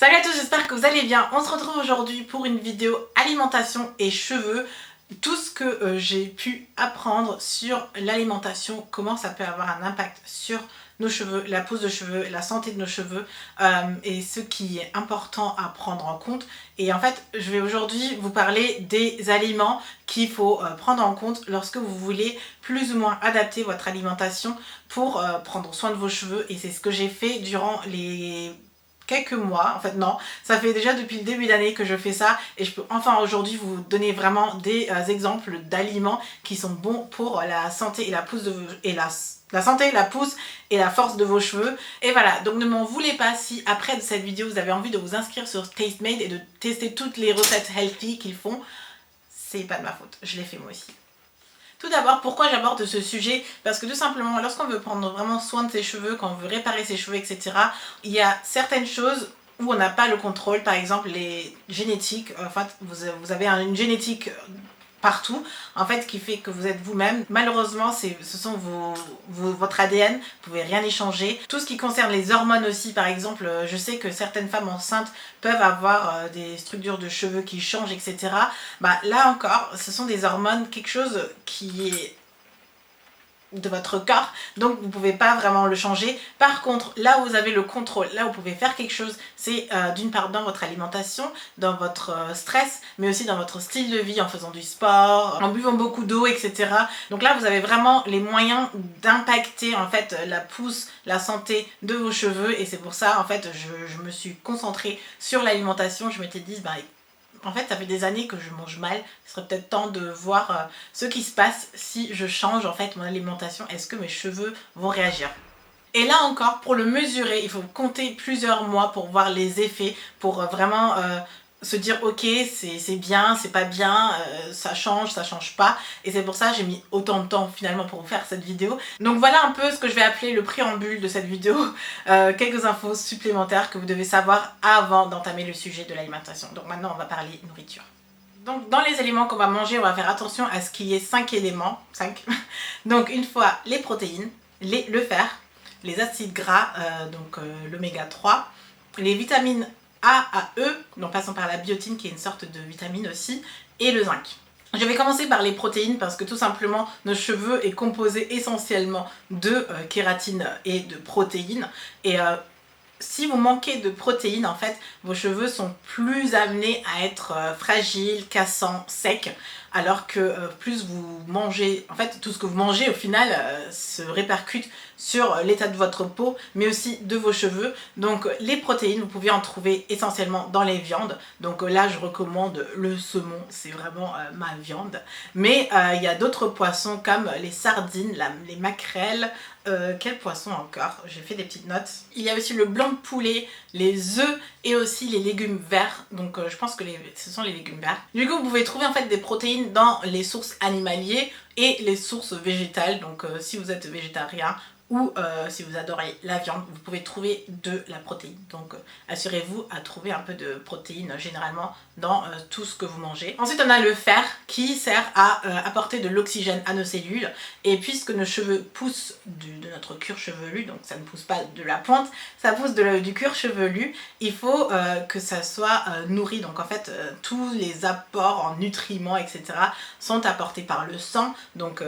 Salut à tous, j'espère que vous allez bien. On se retrouve aujourd'hui pour une vidéo alimentation et cheveux. Tout ce que j'ai pu apprendre sur l'alimentation, comment ça peut avoir un impact sur nos cheveux, la pousse de cheveux, la santé de nos cheveux et ce qui est important à prendre en compte. Et en fait, je vais aujourd'hui vous parler des aliments qu'il faut prendre en compte lorsque vous voulez plus ou moins adapter votre alimentation pour prendre soin de vos cheveux. Et c'est ce que j'ai fait durant les quelques mois, en fait non, ça fait déjà depuis le début d'année que je fais ça et je peux enfin aujourd'hui vous donner vraiment des exemples d'aliments qui sont bons pour la santé et la pousse de la santé, la pousse et la force de vos cheveux. Et voilà, donc ne m'en voulez pas si après de cette vidéo vous avez envie de vous inscrire sur Tastemade et de tester toutes les recettes healthy qu'ils font, c'est pas de ma faute, je l'ai fait moi aussi. Tout d'abord, pourquoi j'aborde ce sujet? Parce que tout simplement, lorsqu'on veut prendre vraiment soin de ses cheveux, quand on veut réparer ses cheveux, etc., il y a certaines choses où on n'a pas le contrôle, par exemple les génétiques, enfin vous avez une génétique partout, en fait, qui fait que vous êtes vous-même. Malheureusement, ce sont votre ADN, vous pouvez rien y changer. Tout ce qui concerne les hormones aussi, par exemple, je sais que certaines femmes enceintes peuvent avoir des structures de cheveux qui changent, etc. Bah, là encore, ce sont des hormones, quelque chose qui est de votre corps, donc vous pouvez pas vraiment le changer. Par contre, là où vous avez le contrôle, là où vous pouvez faire quelque chose, c'est d'une part dans votre alimentation, dans votre stress, mais aussi dans votre style de vie, en faisant du sport, en buvant beaucoup d'eau, etc. Donc là, vous avez vraiment les moyens d'impacter en fait la pousse, la santé de vos cheveux, et c'est pour ça en fait je me suis concentrée sur l'alimentation. Je m'étais dit, bah en fait, ça fait des années que je mange mal. Ce serait peut-être temps de voir ce qui se passe si je change en fait mon alimentation. Est-ce que mes cheveux vont réagir? Et là encore, pour le mesurer, il faut compter plusieurs mois pour voir les effets, pour vraiment se dire ok, c'est bien, c'est pas bien, ça change pas. Et c'est pour ça que j'ai mis autant de temps finalement pour vous faire cette vidéo. Donc voilà un peu ce que je vais appeler le préambule de cette vidéo. Quelques infos supplémentaires que vous devez savoir avant d'entamer le sujet de l'alimentation. Donc maintenant on va parler nourriture. Donc dans les aliments qu'on va manger, on va faire attention à ce qu'il y ait 5 éléments. 5. Donc une fois les protéines, le fer, les acides gras, l'oméga 3, les vitamines A à E, donc passons par la biotine qui est une sorte de vitamine aussi, et le zinc. Je vais commencer par les protéines parce que tout simplement nos cheveux est composé essentiellement de kératine et de protéines, et si vous manquez de protéines, en fait, vos cheveux sont plus amenés à être fragiles, cassants, secs, alors que plus vous mangez, en fait, tout ce que vous mangez au final se répercute sur l'état de votre peau, mais aussi de vos cheveux. Donc les protéines, vous pouvez en trouver essentiellement dans les viandes. Donc là, je recommande le saumon, c'est vraiment ma viande. Mais il y a d'autres poissons comme les sardines, les maquerelles. Quel poisson encore? J'ai fait des petites notes. Il y a aussi le blanc de poulet, les œufs et aussi les légumes verts. Donc je pense que ce sont les légumes verts. Du coup, vous pouvez trouver en fait des protéines dans les sources animalières et les sources végétales. Donc si vous êtes végétarien ou si vous adorez la viande, vous pouvez trouver de la protéine. Donc assurez-vous à trouver un peu de protéines généralement dans tout ce que vous mangez. Ensuite on a le fer qui sert à apporter de l'oxygène à nos cellules, et puisque nos cheveux poussent de notre cuir chevelu, donc ça ne pousse pas de la pointe, ça pousse du cuir chevelu, il faut que ça soit nourri. Donc en fait tous les apports en nutriments, etc. sont apportés par le sang, donc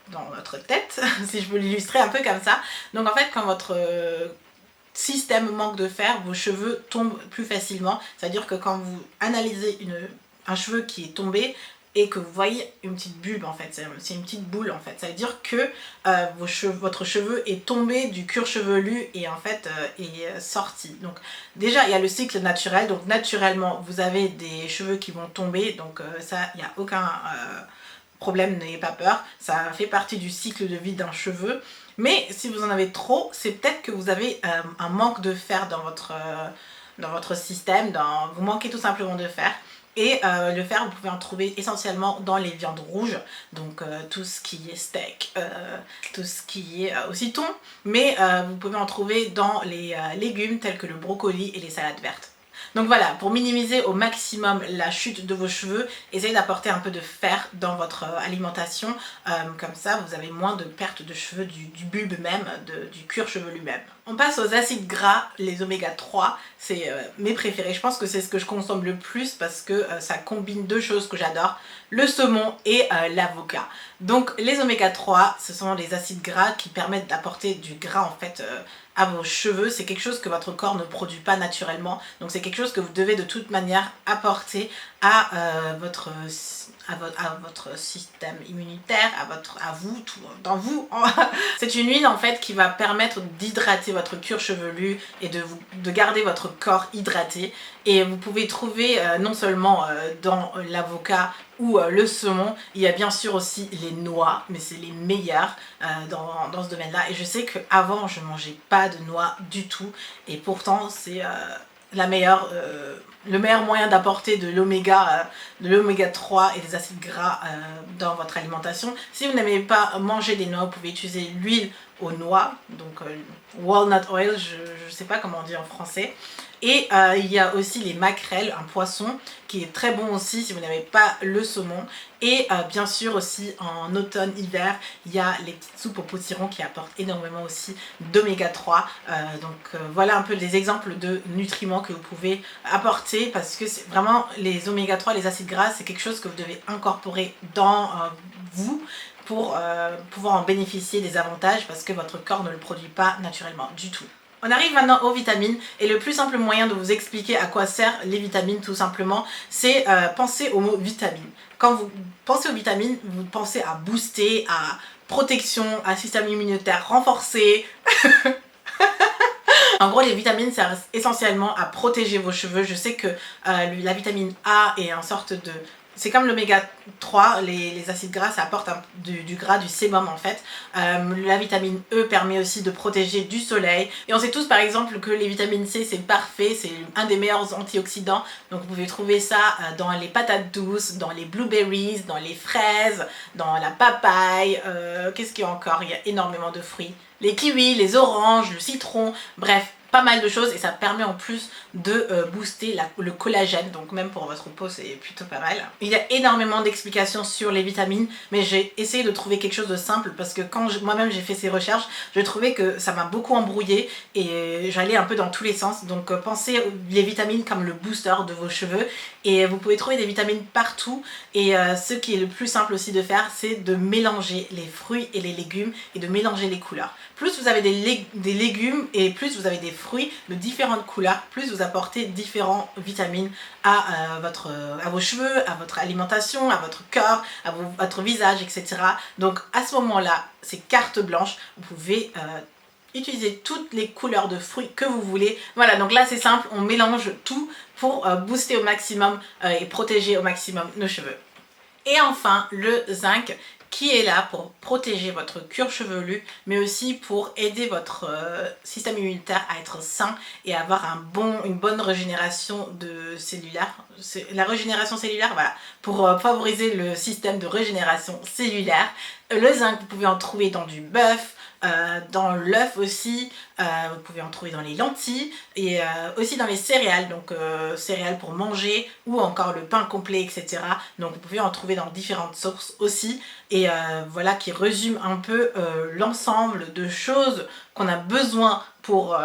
dans notre tête, si je peux l'illustrer un peu comme ça. Donc en fait, quand votre système manque de fer, vos cheveux tombent plus facilement. C'est-à-dire que quand vous analysez un cheveu qui est tombé et que vous voyez une petite bulbe, en fait, c'est une petite boule en fait, ça veut dire que votre cheveu est tombé du cuir chevelu et en fait est sorti. Donc déjà il y a le cycle naturel, donc naturellement vous avez des cheveux qui vont tomber, donc ça il n'y a aucun problème, n'ayez pas peur, ça fait partie du cycle de vie d'un cheveu. Mais si vous en avez trop, c'est peut-être que vous avez un manque de fer dans votre système, vous manquez tout simplement de fer. Et le fer, vous pouvez en trouver essentiellement dans les viandes rouges, donc tout ce qui est steak, tout ce qui est aussi thon, mais vous pouvez en trouver dans les légumes tels que le brocoli et les salades vertes. Donc voilà, pour minimiser au maximum la chute de vos cheveux, essayez d'apporter un peu de fer dans votre alimentation, comme ça vous avez moins de perte de cheveux du bulbe même, du cuir chevelu même. On passe aux acides gras, les oméga 3, c'est mes préférés, je pense que c'est ce que je consomme le plus parce que ça combine deux choses que j'adore, le saumon et l'avocat. Donc les oméga 3, ce sont des acides gras qui permettent d'apporter du gras en fait à vos cheveux. C'est quelque chose que votre corps ne produit pas naturellement, donc c'est quelque chose que vous devez de toute manière apporter à votre système immunitaire, à vous, tout dans vous. C'est une huile en fait qui va permettre d'hydrater votre cuir chevelu et de garder votre corps hydraté. Et vous pouvez trouver non seulement dans l'avocat ou le saumon, il y a bien sûr aussi les noix, mais c'est les meilleurs dans ce domaine-là. Et je sais qu'avant, je ne mangeais pas de noix du tout, et pourtant c'est le meilleur moyen d'apporter de l'oméga 3 et des acides gras dans votre alimentation. Si vous n'aimez pas manger des noix, vous pouvez utiliser l'huile aux noix, donc walnut oil, je ne sais pas comment on dit en français. Et il y a aussi les maquerelles, un poisson qui est très bon aussi si vous n'avez pas le saumon. Et bien sûr aussi en automne, hiver, il y a les petites soupes au potiron qui apportent énormément aussi d'oméga 3. Voilà un peu des exemples de nutriments que vous pouvez apporter, parce que c'est vraiment les oméga 3, les acides gras, c'est quelque chose que vous devez incorporer dans vous pour pouvoir en bénéficier des avantages, parce que votre corps ne le produit pas naturellement du tout. On arrive maintenant aux vitamines, et le plus simple moyen de vous expliquer à quoi servent les vitamines tout simplement, c'est penser au mot vitamine. Quand vous pensez aux vitamines, vous pensez à booster, à protection, à système immunitaire renforcé. En gros, les vitamines servent essentiellement à protéger vos cheveux. Je sais que la vitamine A est une sorte de... C'est comme l'oméga 3, les acides gras, ça apporte du gras, du sébum en fait. La vitamine E permet aussi de protéger du soleil. Et on sait tous par exemple que les vitamines C, c'est parfait, c'est un des meilleurs antioxydants. Donc vous pouvez trouver ça dans les patates douces, dans les blueberries, dans les fraises, dans la papaye. Qu'est-ce qu'il y a encore? Il y a énormément de fruits. Les kiwis, les oranges, le citron, bref. Pas mal de choses, et ça permet en plus de booster le collagène, donc même pour votre peau c'est plutôt pas mal. Il y a énormément d'explications sur les vitamines, mais j'ai essayé de trouver quelque chose de simple parce que quand moi-même j'ai fait ces recherches, je trouvais que ça m'a beaucoup embrouillé et j'allais un peu dans tous les sens. Donc pensez les vitamines comme le booster de vos cheveux, et vous pouvez trouver des vitamines partout. Et ce qui est le plus simple aussi de faire, c'est de mélanger les fruits et les légumes et de mélanger les couleurs. Plus vous avez des légumes et plus vous avez des fruits de différentes couleurs, plus vous apportez différentes vitamines à vos cheveux, à votre alimentation, à votre corps, à votre visage, etc. Donc à ce moment-là, c'est carte blanche, vous pouvez utiliser toutes les couleurs de fruits que vous voulez. Voilà, donc là c'est simple, on mélange tout pour booster au maximum et protéger au maximum nos cheveux. Et enfin, le zinc, qui est là pour protéger votre cuir chevelu, mais aussi pour aider votre système immunitaire à être sain et avoir une bonne régénération cellulaire. La régénération cellulaire, voilà, pour favoriser le système de régénération cellulaire. Le zinc, vous pouvez en trouver dans du bœuf, dans l'œuf aussi, vous pouvez en trouver dans les lentilles et aussi dans les céréales, donc céréales pour manger ou encore le pain complet, etc. Donc vous pouvez en trouver dans différentes sources aussi, et voilà qui résume un peu l'ensemble de choses qu'on a besoin pour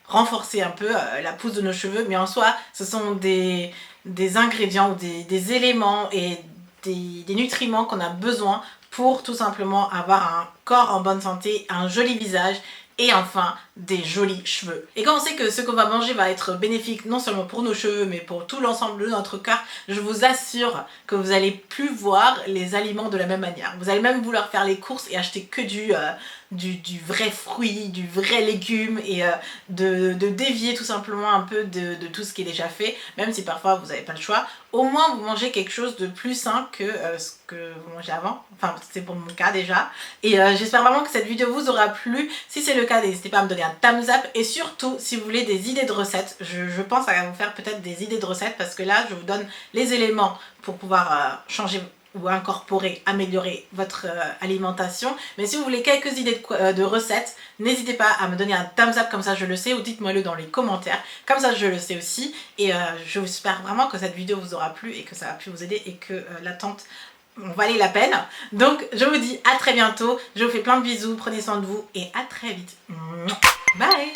renforcer un peu la pousse de nos cheveux. Mais en soi, ce sont des ingrédients ou des éléments et des nutriments qu'on a besoin pour tout simplement avoir un corps en bonne santé, un joli visage et enfin des jolis cheveux. Et quand on sait que ce qu'on va manger va être bénéfique non seulement pour nos cheveux mais pour tout l'ensemble de notre corps, je vous assure que vous allez plus voir les aliments de la même manière. Vous allez même vouloir faire les courses et acheter que du vrai fruit, du vrai légume, et de dévier tout simplement un peu de tout ce qui est déjà fait, même si parfois vous n'avez pas le choix. Au moins vous mangez quelque chose de plus sain que ce que vous mangez avant, enfin c'est pour mon cas déjà. Et j'espère vraiment que cette vidéo vous aura plu. Si c'est le cas, n'hésitez pas à me donner un thumbs up, et surtout si vous voulez des idées de recettes, je pense à vous faire peut-être des idées de recettes, parce que là je vous donne les éléments pour pouvoir changer ou incorporer, améliorer votre alimentation. Mais si vous voulez quelques idées de recettes, n'hésitez pas à me donner un thumbs up, comme ça je le sais, ou dites-moi le dans les commentaires, comme ça je le sais aussi. Et j'espère vraiment que cette vidéo vous aura plu et que ça a pu vous aider et que l'attente valait la peine. Donc je vous dis à très bientôt, je vous fais plein de bisous, prenez soin de vous et à très vite. Bye.